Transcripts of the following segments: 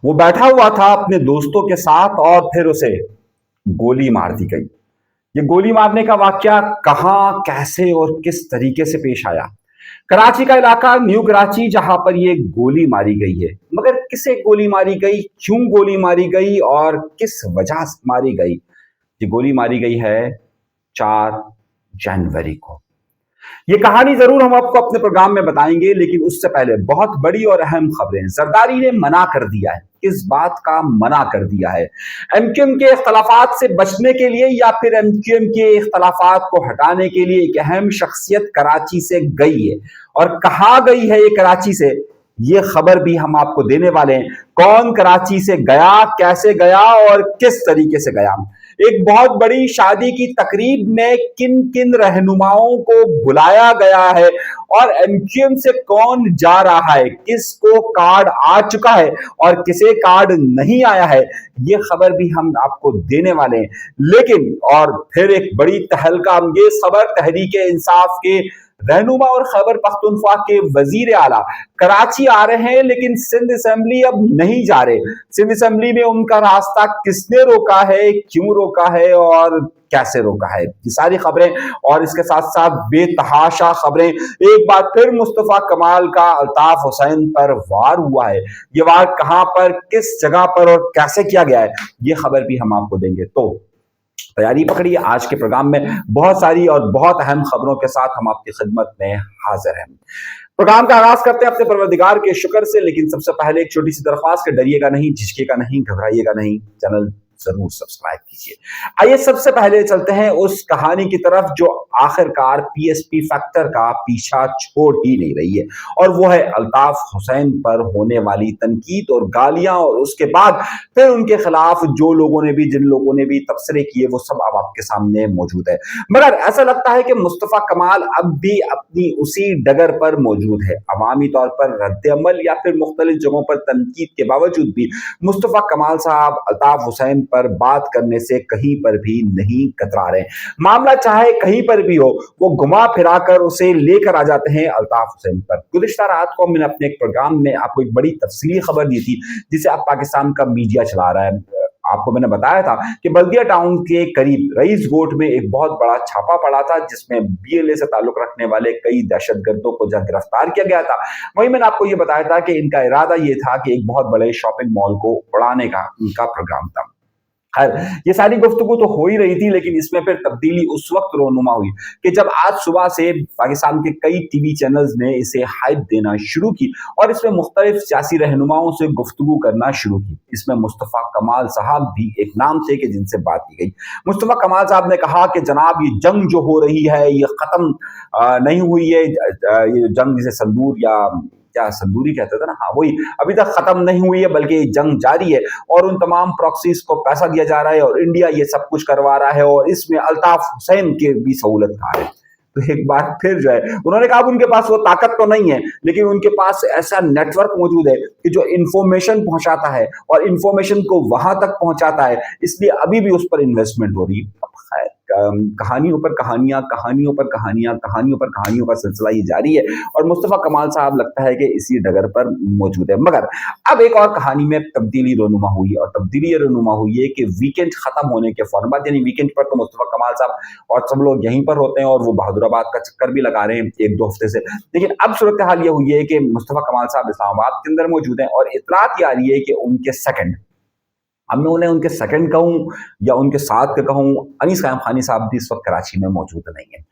वो बैठा हुआ था अपने दोस्तों के साथ और फिर उसे गोली मार दी गई। ये गोली मारने का वाकया कहां, कैसे और किस तरीके से पेश आया? कराची का इलाका न्यू कराची, जहां पर ये गोली मारी गई है। मगर किसे गोली मारी गई, क्यों गोली मारी गई और किस वजह से मारी गई? ये गोली मारी गई है 4 जनवरी को। ये कहानी जरूर हम आपको अपने प्रोग्राम में बताएंगे, लेकिन उससे पहले बहुत बड़ी और अहम खबरें। जरदारी ने मना कर दिया है। किस बात का मना कर दिया है? एमक्यूएम के इख्तलाफात से बचने के लिए या फिर एमक्यूएम के इख्तलाफात को हटाने के लिए एक अहम शख्सियत कराची से गई है। और कहाँ गई है ये कराची से, ये खबर भी हम आपको देने वाले हैं। कौन कराची से गया, कैसे गया और किस तरीके से गया। एक बहुत बड़ी शादी की तकरीब में किन किन रहनुमाओं को बुलाया गया है और एमक्यूएम से कौन जा रहा है, किसको कार्ड आ चुका है और किसे कार्ड नहीं आया है, ये खबर भी हम आपको देने वाले हैं। लेकिन और फिर एक बड़ी तहलका अंगेज खबर, तहरीके इंसाफ के रहनुमा और खैबर पख्तूनख्वा के वजीर आला कराची आ रहे हैं, लेकिन सिंध असेंबली अब नहीं जा रहे। सिंध असेंबली में उनका रास्ता किसने रोका है, क्यों रोका है और कैसे रोका है, ये सारी खबरें और इसके साथ साथ बेतहाशा खबरें। एक बार फिर मुस्तफा कमाल का अल्ताफ हुसैन पर वार हुआ है। ये वार कहां पर, किस जगह पर और कैसे किया गया है, ये खबर भी हम आपको देंगे। तो तैयारी पकड़िए, आज के प्रोग्राम में बहुत सारी और बहुत अहम खबरों के साथ हम आपकी खिदमत में हाजिर हैं। प्रोग्राम का आगाज करते हैं अपने परवरदिगार के शुक्र से, लेकिन सबसे पहले एक छोटी सी दरख्वास्त के डरिएगा नहीं, झिझकेगा नहीं, घबराइएगा नहीं, चैनल जरूर सब्सक्राइब कीजिए। आइए सबसे पहले चलते हैं उस कहानी की तरफ जो आखिरकार पीएसपी फैक्टर का पीछा छोड़ ही नहीं रही है, और वो है अल्ताफ हुसैन पर होने वाली तनकीद और गालियां, और उसके बाद फिर उनके खिलाफ जो लोगों ने भी, जिन लोगों ने भी तबसरे किए, वो सब अब आपके सामने मौजूद है। मगर ऐसा लगता है कि मुस्तफा कमाल अब भी अपनी उसी डगर पर मौजूद है। अवामी तौर पर रद्द अमल या फिर मुख्तलिफ जगहों पर तनकीद के बावजूद भी मुस्तफा कमाल साहब अल्ताफ हुसैन पर बात करने से कहीं पर भी नहीं कतरा रहे। मामला चाहे कहीं पर भी हो, वो घुमा फिरा कर उसे लेकर आ जाते हैं अल्ताफ हुसैन पर। गुज़िश्ता रात को मैंने अपने एक प्रोग्राम में आपको एक बड़ी तफसीली खबर दी थी, जिसे अब पाकिस्तान का मीडिया चला रहा है। आपको मैंने बताया था कि बल्दिया टाउन के करीब रईस गोट में एक बहुत बड़ा छापा पड़ा था, जिसमें बीएलए से ताल्लुक रखने वाले कई दहशतगर्दों को जब गिरफ्तार किया गया था। वहीं मैंने आपको ये बताया था कि इनका इरादा ये था कि एक बहुत बड़े शॉपिंग मॉल को उड़ाने का इनका प्रोग्राम था। ये सारी गुफ्तगू तो हो ही रही थी, लेकिन इसमें फिर तब्दीली उस वक्त रोनुमा हुई कि जब आज सुबह से पाकिस्तान के कई टीवी चैनल्स ने इसे हाइप देना शुरू की और इसमें मुख्तलिफ सियासी रहनुमाओं से गुफ्तगू करना शुरू की। इसमें मुस्तफा कमाल साहब भी एक नाम थे कि जिनसे बात की गई। मुस्तफा कमाल साहब ने कहा कि जनाब, ये जंग जो हो रही है ये खत्म नहीं हुई है। ये जंग जिसे संदूर या क्या संदूरी कहते थे ना, हाँ वही, अभी तक खत्म नहीं हुई है, बल्कि जंग जारी है और उन तमाम प्रॉक्सीज को पैसा दिया जा रहा है और इंडिया ये सब कुछ करवा रहा है और इसमें अल्ताफ हुसैन के भी सहूलतकार है। तो एक बार फिर जो है उन्होंने कहा उनके पास वो ताकत तो नहीं है, लेकिन उनके पास ऐसा नेटवर्क मौजूद है कि जो इंफॉर्मेशन पहुंचाता है और इंफॉर्मेशन को वहां तक पहुंचाता है, इसलिए अभी भी उस पर इन्वेस्टमेंट हो रही है। कहानियों पर कहानियां, कहानियों पर कहानियां, कहानियों पर कहानियों का सिलसिला ये जारी है और मुस्तफा कमाल साहब लगता है कि इसी डगर पर मौजूद है। मगर अब एक और कहानी में तब्दीली रोनुमा हुई और तब्दीली रोनुमा हुई है कि वीकेंड खत्म होने के फौरन बाद, यानी वीकेंड पर तो मुस्तफा कमाल साहब और सब लोग यहीं पर होते हैं और वो बहादुराबाद का चक्कर भी लगा रहे हैं 1-2 हफ्ते से, लेकिन अब सूरत हाल ये हुई है कि मुस्तफा कमाल साहब इस्लामाबाद के अंदर मौजूद हैं और इतलात ये आ रही है कि उनके सेकंड, अब मैं उन्हें उनके सेकंड कहूं या उनके साथ के कहूं, अनीस कायम खानी साहब भी इस वक्त कराची में मौजूद नहीं है।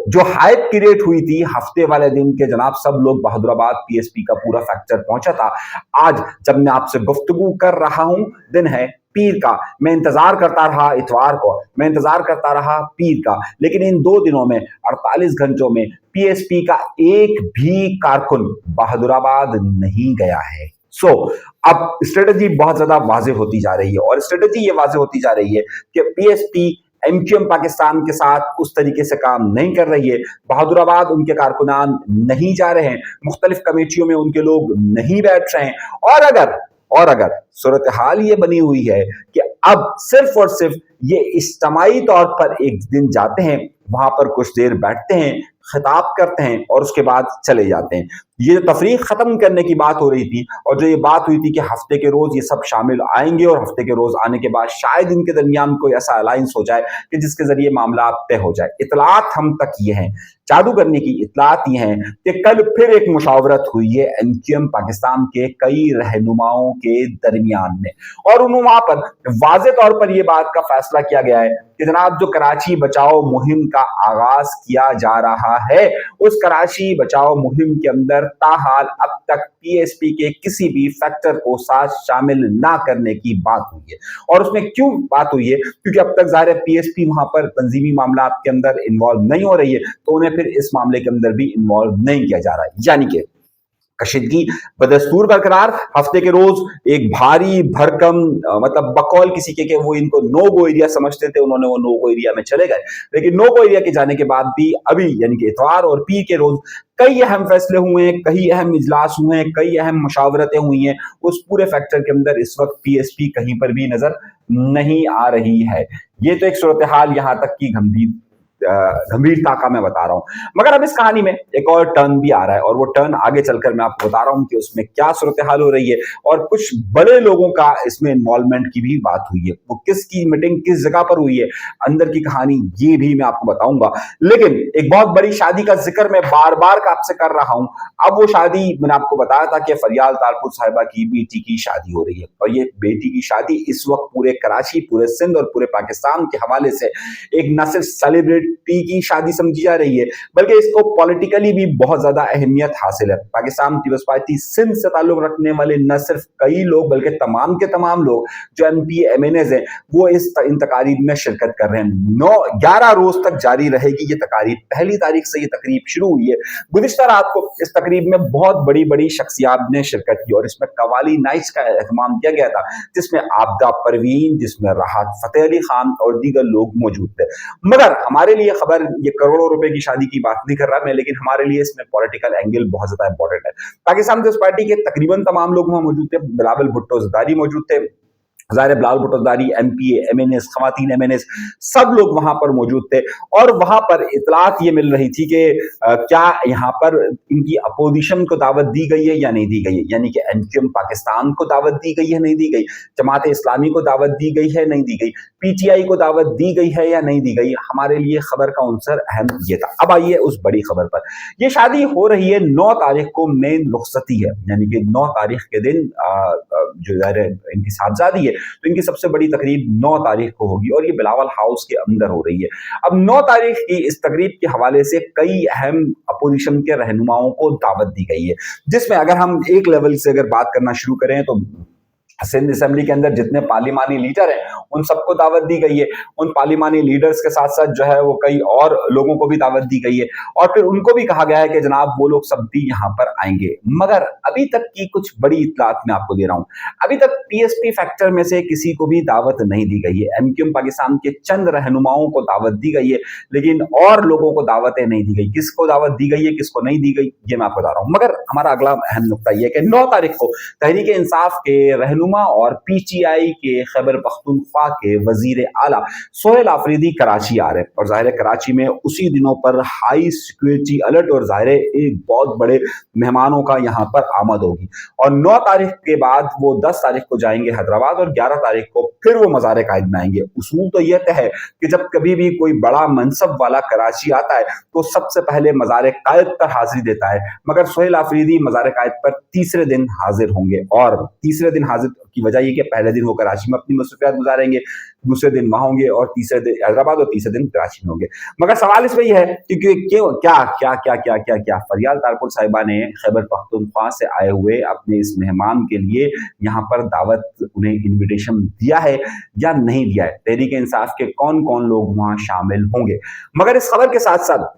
जो हाइप क्रिएट हुई थी हफ्ते वाले दिन के, जनाब सब लोग बहादुराबाद पीएसपी का पूरा फैक्चर पहुंचा था। आज जब मैं आपसे गुफ्तगू कर रहा हूं, दिन है पीर का। मैं इंतजार करता रहा इतवार को, मैं इंतजार करता रहा पीर का, लेकिन इन 2 दिनों में 48 घंटों में पीएसपी का एक भी कारकुन बहादुराबाद नहीं गया है। अब स्ट्रेटजी बहुत ज्यादा वाज़ेह होती जा रही है और स्ट्रेटजी ये वाज़ेह होती जा रही है कि पीएसपी एमक्यूएम पाकिस्तान के साथ उस तरीके से काम नहीं कर रही है। बहादुराबाद उनके कारकुनान नहीं जा रहे हैं, मुख्तलिफ कमेटियों में उनके लोग नहीं बैठ रहे हैं और अगर सूरत हाल ये बनी हुई है कि अब सिर्फ और सिर्फ ये इज्तिमाई तौर पर एक दिन जाते हैं, वहां पर कुछ देर बैठते हैं, खिताब करते हैं और उसके बाद चले जाते हैं। ये जो तफरीक खत्म करने की बात हो रही थी और जो ये बात हुई थी कि हफ्ते के रोज ये सब शामिल आएंगे और हफ्ते के रोज आने के बाद शायद इनके दरमियान कोई ऐसा अलायंस हो जाए कि जिसके जरिए मामला तय हो जाए। इतलात हम तक ये हैं, जादूगरनी की इतलात ये हैं कि कल फिर एक मुशावरत हुई है एमक्यूएम पाकिस्तान के कई रहनुमाओं के दरमियान में, और वहां पर वाज़े तौर पर यह बात का फैसला किया गया है कि जनाब जो कराची बचाओ मुहिम का आगाज किया जा रहा है, उस कराची बचाओ मुहिम के अंदर ताहाल अब तक पीएसपी के किसी भी फैक्टर को साथ शामिल ना करने की बात हुई है। और उसमें क्यों बात हुई है? क्योंकि अब तक ज़ाहिर है पीएसपी वहां पर तंजीमी मामला के अंदर इन्वॉल्व नहीं हो रही है, तो उन्हें फिर इस मामले के अंदर भी इन्वॉल्व नहीं किया जा रहा है। यानी कि कशीदगी बदस्तूर बरकरार, हफ्ते के रोज एक भारी भरकम मतलब बकौल किसी के वो इनको नो गो एरिया समझते थे, उन्होंने वो नो गो एरिया में चले गए। लेकिन नो गो एरिया के जाने के बाद भी अभी यानी कि इतवार और पीर के रोज कई अहम फैसले हुए हैं, कई अहम इजलास हुए हैं, कई अहम मुशावरतें हुई हैं। उस पूरे फैक्टर के अंदर इस वक्त पीएसपी कहीं पर भी नजर नहीं आ रही है। ये तो एक सूरत हाल यहां तक की गंभीरता का मैं बता रहा हूं, मगर अब इस कहानी में एक और टर्न भी आ रहा है, और वो टर्न आगे चलकर मैं आपको बता रहा हूं कि उसमें क्या सूरत हाल हो रही है और कुछ बड़े लोगों का इसमें इन्वॉल्वमेंट की भी बात हुई है। वो किसकी मीटिंग किस जगह पर हुई है, अंदर की कहानी ये भी मैं आपको बताऊंगा। लेकिन एक बहुत बड़ी शादी का जिक्र मैं बार बार आपसे कर रहा हूं। अब वो शादी मैंने आपको बताया था कि फरियाल तारपुर साहिबा की बेटी की शादी हो रही है, और ये बेटी की शादी इस वक्त पूरे कराची, पूरे सिंध और पूरे पाकिस्तान के हवाले से एक न सिर्फ सेलिब्रेट की शादी समझी जा रही है, बल्कि इसको पॉलिटिकली भी बहुत ज्यादा अहमियत हासिल है। पाकिस्तान पीपल्स पार्टी सिंध से ताल्लुक रखने वाले न सिर्फ कई लोग बल्कि तमाम के तमाम लोग जो एमपी एमएनएज हैं वो इन तकारीब में शिरकत कर रहे हैं। 11 रोज तक जारी रहेगी ये तकारीब। पहली तारीख से ये तकरीब शुरू हुई है। गुज़िश्ता रात को इस तकरीब में बहुत बड़ी बड़ी शख्सियात ने शिरकत की और इसमें कवाली नाइट्स का एहतमाम किया गया था, जिसमें आबदा परवीन, जिसमें राहत फतेह अली खान और दीगर लोग मौजूद थे। मगर हमारे लिए खबर ये करोड़ों रुपए की शादी की बात नहीं कर रहा मैं, लेकिन हमारे लिए इसमें पॉलिटिकल एंगल बहुत ज्यादा इंपॉर्टेंट है। पाकिस्तान पीपल्स पार्टी के तकरीबन तमाम लोग वहां मौजूद थे। बिलावल भुट्टो ज़रदारी मौजूद थे, ज़ाहिर बिलावल भुट्टो ज़रदारी, एमपीए एमएनएस, खवातीन एमएनएस, सब लोग वहां पर मौजूद थे। और वहां पर इतलात ये मिल रही थी कि क्या यहाँ पर इनकी अपोजिशन को दावत दी गई है या नहीं दी गई है, यानी कि एमक्यूएम पाकिस्तान को दावत दी गई है नहीं दी गई, जमात इस्लामी को दावत दी गई है नहीं दी गई, पीटीआई को दावत दी गई है या नहीं दी गई। हमारे लिए खबर का अंसर अहम ये था। अब आइए उस बड़ी खबर पर। यह शादी हो रही है 9 तारीख को, मेन रुखसती है, यानी कि 9 तारीख के दिन जो इनकी साहबजादी है तो इनकी सबसे बड़ी तकरीब 9 तारीख को होगी और ये बिलावल हाउस के अंदर हो रही है। अब 9 तारीख की इस तकरीब के हवाले से कई अहम अपोजिशन के रहनुमाओं को दावत दी गई है, जिसमें अगर हम एक लेवल से अगर बात करना शुरू करें तो सिंध असेंबली के अंदर जितने पार्लिमानी लीडर हैं उन सबको दावत दी गई है। उन पार्लिमानी लीडर्स के साथ साथ जो है वो कई और लोगों को भी दावत दी गई है और फिर उनको भी कहा गया है कि जनाब वो लोग सब भी यहाँ पर आएंगे। मगर अभी तक की कुछ बड़ी इत्तलात मैं आपको दे रहा हूँ। अभी तक पीएसपी फैक्टर में से किसी को भी दावत नहीं दी गई है। एमक्यूएम पाकिस्तान के चंद रहनुमाओं को दावत दी गई है, लेकिन और लोगों को दावतें नहीं दी गई। किसको दावत दी गई है, किसको नहीं दी गई, ये मैं आपको बता रहा हूँ। मगर हमारा अगला अहम नुकता यह है कि 9 तारीख को तहरीक इंसाफ के रहनुमा और पीटीआई के खैबर पख्तूनख्वा के वजीर आला सोहेल आफरीदी कराची आ रहे हैं, और जाहिर है कराची में उसी दिनों पर हाई सिक्योरिटी अलर्ट और जाहिर है एक बहुत बड़े मेहमानों का यहां पर आमद होगी। और 9 तारीख के बाद वो 10 तारीख को जाएंगे हैदराबाद और 11 तारीख को फिर वो मज़ार कायद में आएंगे। उसूल तो यह तय है कि जब कभी भी कोई बड़ा मनसब वाला कराची आता है तो सबसे पहले मज़ार कायद पर हाजिरी देता है, मगर सोहेल आफरीदी मज़ार कायद पर तीसरे दिन हाजिर होंगे। और तीसरे दिन हाजिर की वजह ये कि पहले दिन वो कराची में अपनी मसरूफियात गुजारेंगे, दूसरे दिन वहां होंगे और तीसरे दिन हैदराबाद और तीसरे दिन कराची में होंगे। मगर सवाल इसमें यह है कि क्यों क्या क्या क्या क्या क्या क्या फरियाल तारपुर साहिबा ने खैबर पख्तूनख्वा से आए हुए अपने इस मेहमान के लिए यहाँ पर दावत, उन्हें इन्विटेशन दिया है या नहीं दिया है, तहरीक इंसाफ के कौन कौन लोग वहां शामिल होंगे। मगर इस खबर के साथ साथ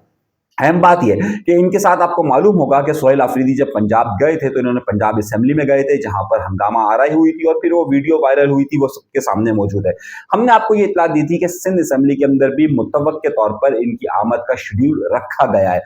अहम बात यह कि इनके साथ आपको मालूम होगा कि सोहेल आफरीदी जब पंजाब गए थे तो इन्होंने पंजाब असेंबली में गए थे जहां पर हंगामा आराई हुई थी और फिर वो वीडियो वायरल हुई थी, वो सबके सामने मौजूद है। हमने आपको ये इतला दी थी कि सिंध असेंबली के अंदर भी मुतवक्क के तौर पर इनकी आमद का शेड्यूल रखा गया है।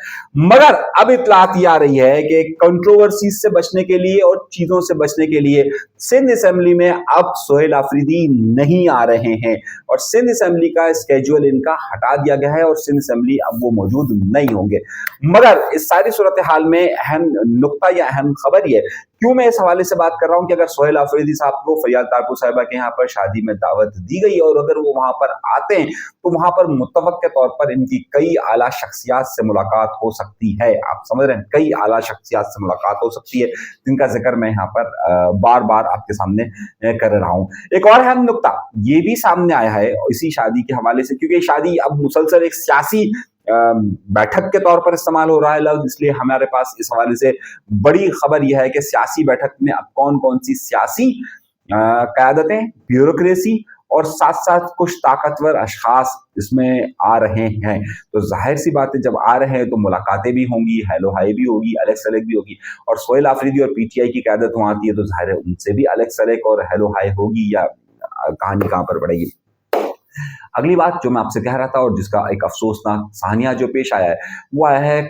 मगर अब इतलात ये आ रही है कि कंट्रोवर्सी से बचने के लिए और चीजों से बचने के लिए सिंध असेंबली में अब सोहेल आफरीदी नहीं आ रहे हैं और सिंध असेंबली का स्केड्यूल इनका हटा दिया गया है और सिंध असेंबली अब वो मौजूद नहीं होगी। होंगे। मगर इस सारी सूरत हाल में अहम नुक्ता या अहम खबर ये है, क्यों मैं इस हवाले से बात कर रहा हूं कि अगर सोहेल आफरीदी साहब को फरियाद तारपुर साहिबा के यहाँ पर शादी में दावत दी गई और अगर वो वहां पर आते हैं तो वहां पर मुतवक्क के तौर पर इनकी कई आला शख्सियात से मुलाकात हो सकती है। आप समझ रहे हैं, कई आला शख्सियात से मुलाकात हो सकती है, जिनका जिक्र मैं यहाँ पर बार बार आपके सामने कर रहा हूँ। एक और अहम नुक्ता ये भी सामने आया है इसी शादी के हवाले से, क्योंकि शादी अब मुसलसल एक सियासी बैठक के तौर पर इस्तेमाल हो रहा है लफ्ज, इसलिए हमारे पास इस हवाले से बड़ी खबर यह है कि सियासी बैठक में अब कौन कौन सी सियासी क़यादतें, ब्यूरोक्रेसी और साथ साथ कुछ ताकतवर अशखास इसमें आ रहे हैं। तो जाहिर सी बात है, जब आ रहे हैं तो मुलाकातें भी होंगी, हेलो हाय भी होगी, अलग सलग भी होगी। और सोहेल आफरीदी और पीटीआई की क़यादत वहां आती है तो जाहिर है उनसे भी अलग सलग और हेलो हाय होगी, या कहानी कहां पर बढ़ेगी। अगली बात जो मैं आपसे कह रहा था और जिसका एक अफसोसनाक सानिया जो पेश आया है, वो आया है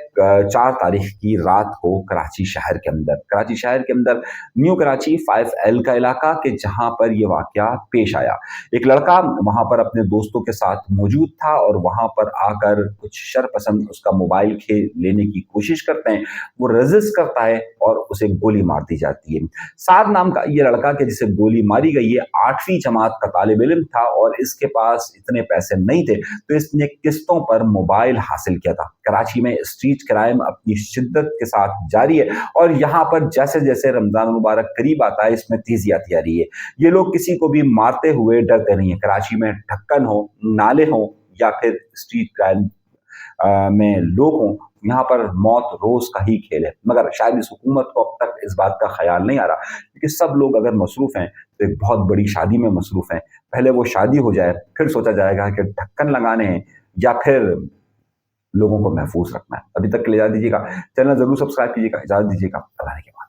4 तारीख की रात को कराची शहर के अंदर न्यू कराची 5L का इलाका के जहां पर ये वाकया पेश आया। एक लड़का वहां पर अपने दोस्तों के साथ मौजूद था और वहां पर आकर कुछ शरपसंद उसका मोबाइल लेने की कोशिश करते हैं, वो रेजिस्ट करता है और उसे गोली मार दी जाती है। साद नाम का ये लड़का के जिसे गोली मारी गई है 8वीं जमात का तालिब इल्म था और इसके पास इतने पैसे नहीं थे तो इसने किस्तों पर मोबाइल हासिल किया था। कराची में स्ट्रीट क्राइम अपनी शिद्दत के साथ जारी है और यहाँ पर जैसे जैसे रमजान मुबारक करीब आता है इसमें तेजी आती जा रही है। ये लोग किसी को भी मारते हुए डरते नहीं है। कराची में ढक्कन हो, नाले हो या फिर स्ट्रीट क्राइम में लोग हों, यहाँ पर मौत रोज का ही खेल है। मगर शायद इस हुकूमत को अब तक इस बात का ख्याल नहीं आ रहा, क्योंकि सब लोग अगर मसरूफ हैं तो एक बहुत बड़ी शादी में मसरूफ हैं। पहले वो शादी हो जाए फिर सोचा जाएगा कि ढक्कन लगाने हैं या फिर लोगों को महफूज रखना है। अभी तक के लिए इजाजत दीजिएगा, चैनल जरूर सब्सक्राइब कीजिएगा। इजाजत दीजिएगा, अल्लाह के बाद।